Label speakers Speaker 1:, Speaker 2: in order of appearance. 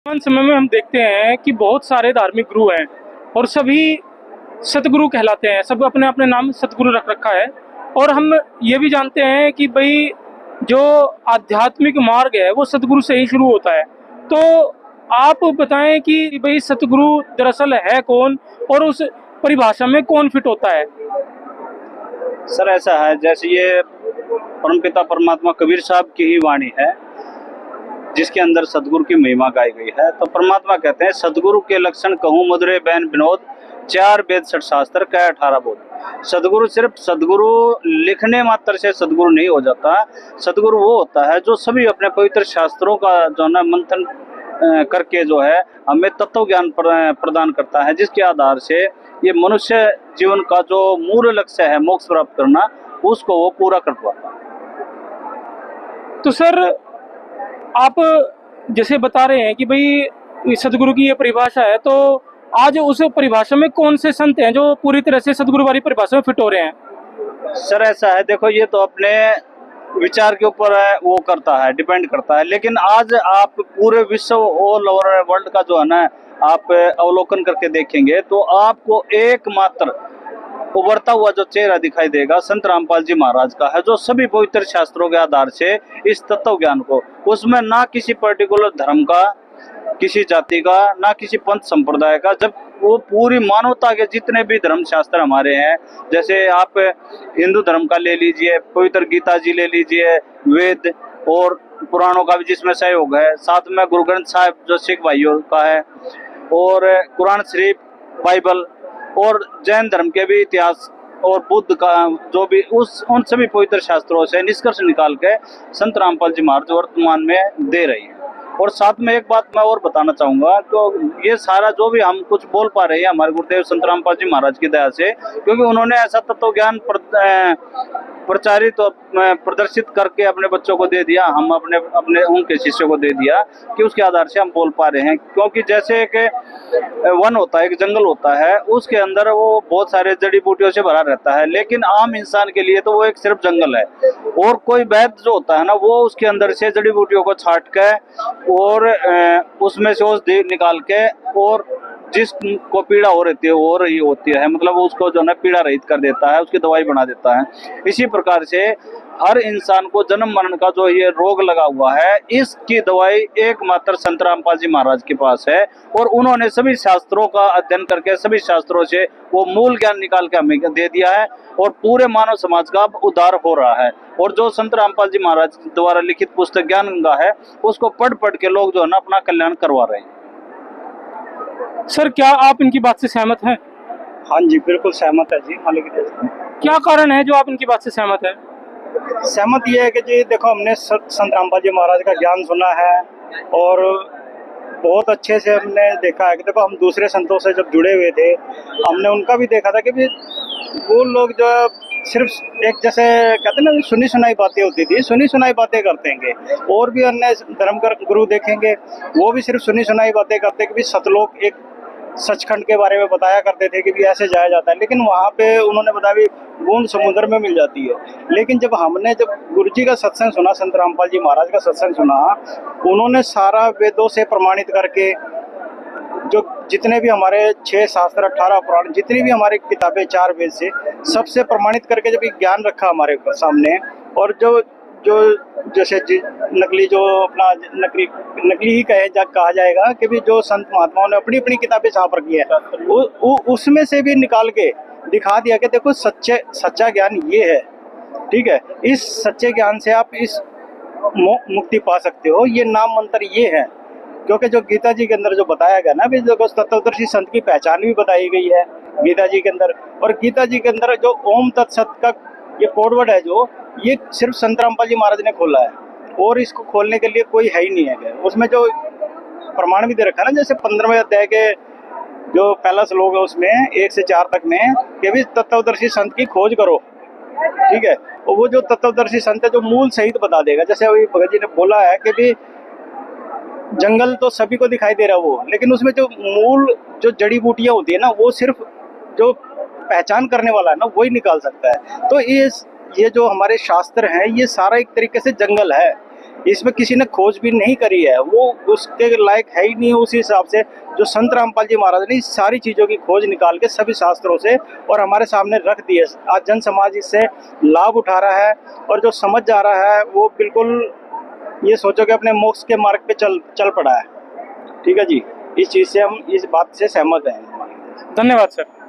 Speaker 1: वर्तमान समय में हम देखते हैं कि बहुत सारे धार्मिक गुरु हैं और सभी सतगुरु कहलाते हैं। सब अपने अपने नाम सतगुरु रख रखा है। और हम ये भी जानते हैं कि भाई जो आध्यात्मिक मार्ग है वो सतगुरु से ही शुरू होता है। तो आप बताएं कि भाई सतगुरु दरअसल है कौन और उस परिभाषा में कौन फिट होता है।
Speaker 2: सर ऐसा है, जैसे ये परमपिता परमात्मा कबीर साहब की ही वाणी है जिसके अंदर सदगुरु की महिमा गाई गई है। तो परमात्मा कहते हैं, सदगुरु के लक्षण कहूँ मधुरे बैन विनोद, चार वेद छठ शास्त्र कह 18 बोध। सदगुरु सिर्फ सदगुरु लिखने मात्र से सदगुरु नहीं हो जाता। सदगुरु वो होता है जो सभी अपने पवित्र शास्त्रों का जो है मंथन करके जो है हमें तत्व ज्ञान प्रदान करता है, जिसके आधार से ये मनुष्य जीवन का जो मूल लक्ष्य है मोक्ष प्राप्त करना, उसको वो पूरा कर पाता है।
Speaker 1: तो सर आप जैसे बता रहे हैं कि भाई सदगुरु की ये परिभाषा है, तो आज उस परिभाषा में कौन से संत हैं जो पूरी तरह से सदगुरु वाली परिभाषा में फिट हो रहे हैं।
Speaker 2: सर ऐसा है, देखो ये तो अपने विचार के ऊपर है, वो करता है, डिपेंड करता है। लेकिन आज आप पूरे विश्व ऑल ओवर वर्ल्ड का जो है ना आप अवलोकन करके देखेंगे तो आपको एकमात्र उभरता हुआ जो चेहरा दिखाई देगा संत रामपाल जी महाराज का है, जो सभी पवित्र शास्त्रों के आधार से इस तत्व ज्ञान को, उसमें ना किसी पर्टिकुलर धर्म का, किसी जाति का, ना किसी पंथ संप्रदाय का, जब वो पूरी मानवता के जितने भी धर्म शास्त्र हमारे हैं, जैसे आप हिंदू धर्म का ले लीजिए, पवित्र गीता जी ले लीजिए, वेद और पुराणों का भी जिसमें सहयोग है, साथ में गुरु ग्रंथ साहिब जो सिख भाइयों का है, और कुरान शरीफ, बाइबल, और जैन धर्म के भी इतिहास, और बुद्ध का जो भी उन सभी पवित्र शास्त्रों से निष्कर्ष निकाल के संत रामपाल जी महाराज वर्तमान में दे रही है। और साथ में एक बात मैं और बताना चाहूंगा, तो ये सारा जो भी हम कुछ बोल पा रहे हैं हमारे गुरुदेव संत रामपाल जी महाराज की दया से, क्योंकि उन्होंने ऐसा तत्व ज्ञान प्रचारित और प्रदर्शित करके अपने बच्चों को दे दिया, हम अपने अपने उनके शिष्यों को दे दिया, कि उसके आधार से हम बोल पा रहे हैं। क्योंकि जैसे एक वन होता है, एक जंगल होता है, उसके अंदर वो बहुत सारे जड़ी बूटियों से भरा रहता है, लेकिन आम इंसान के लिए तो वो एक सिर्फ जंगल है। और कोई वैद्य जो होता है ना, वो उसके अंदर से जड़ी बूटियों को छाट के और उसमें से औषधि निकाल के, और जिसको पीड़ा हो रही होती है, मतलब उसको जो है पीड़ा रहित कर देता है, उसकी दवाई बना देता है। इसी प्रकार से हर इंसान को जन्म मरण का जो ये रोग लगा हुआ है, इसकी दवाई एकमात्र संत रामपाल जी महाराज के पास है। और उन्होंने सभी शास्त्रों का अध्ययन करके सभी शास्त्रों से वो मूल ज्ञान निकाल के हमें दे दिया है, और पूरे मानव समाज का उद्धार हो रहा है। और जो संत रामपाल जी महाराज द्वारा लिखित पुस्तक ज्ञान गंगा है, उसको पढ़ पढ़ के लोग जो है ना अपना कल्याण करवा रहे हैं।
Speaker 1: सर क्या आप इनकी बात से सहमत हैं।
Speaker 2: हाँ जी, बिल्कुल सहमत है जी। मालिक
Speaker 1: क्या कारण है जो आप इनकी बात से सहमत है।
Speaker 2: सहमत ये है कि जी देखो, हमने संत रामपाल जी महाराज का ज्ञान सुना है, और बहुत अच्छे से हमने देखा है कि देखो, हम दूसरे संतों से जब जुड़े हुए थे, हमने उनका भी देखा था कि भी वो लोग जो सिर्फ एक जैसे कहते हैं ना, सुनी सुनाई बातें होती थी, सुनी सुनाई बातें करते हैं। और भी अन्य धर्म का गुरु देखेंगे, वो भी सिर्फ सुनी सुनाई बातें करते कि भी सतलोक एक सचखंड के बारे में बताया करते थे कि भी ऐसे जाया जाता है, लेकिन वहाँ पे उन्होंने बताया भी बूंद समुद्र में मिल जाती है। लेकिन जब गुरु जी का सत्संग सुना, संत रामपाल जी महाराज का सत्संग सुना, उन्होंने सारा वेदों से प्रमाणित करके, जो जितने भी हमारे 6 शास्त्र 18 पुराण, जितनी भी हमारी किताबें 4 वेद से सबसे प्रमाणित करके जब ज्ञान रखा हमारे सामने, और जो जैसे नकली जो अपना नकली ही कहा जाएगा कि भी जो संत महात्माओं ने अपनी अपनी किताबें छाप रखी है, उसमें से भी निकाल के दिखा दिया कि देखो सच्चा ज्ञान ये है। ठीक है, इस सच्चे ज्ञान से आप इस मुक्ति पा सकते हो, ये नाम मंत्र ये है। क्योंकि जो गीता जी के अंदर जो बताया गया ना, भी देखो तत्वदर्शी संत की पहचान भी बताई गई है गीता जी के अंदर। और गीता जी के अंदर जो ओम तत्सत का ये कोडवर्ड है, जो ये सिर्फ संत रामपाल जी महाराज ने खोला है, और इसको खोलने के लिए कोई है ही नहीं है। उसमें जो प्रमाण भी दे रखा है ना, जैसे 15वें अध्याय के जो पहला श्लोक है, उसमें 1 से 4 तक में कि भी तत्वदर्शी संत की खोज करो। ठीक है, और वो जो तत्वदर्शी संत है जो मूल सहित बता देगा। जैसे अभी भगत जी ने बोला है कि भी जंगल तो सभी को दिखाई दे रहा है वो, लेकिन उसमें जो मूल जो जड़ी बूटियां होती है ना, वो सिर्फ जो पहचान करने वाला है ना, वही निकाल सकता है। तो ये जो हमारे शास्त्र हैं, ये सारा एक तरीके से जंगल है। इसमें किसी ने खोज भी नहीं करी है, वो उसके लायक है ही नहीं। उस हिसाब से जो संत रामपाल जी महाराज ने इस सारी चीज़ों की खोज निकाल के सभी शास्त्रों से और हमारे सामने रख दी है। आज जन समाज इससे लाभ उठा रहा है और जो समझ जा रहा है वो बिल्कुल ये सोचो कि अपने मोक्ष के मार्ग पे चल पड़ा है। ठीक है जी, इस चीज़ से हम इस बात से सहमत हैं।
Speaker 1: धन्यवाद सर।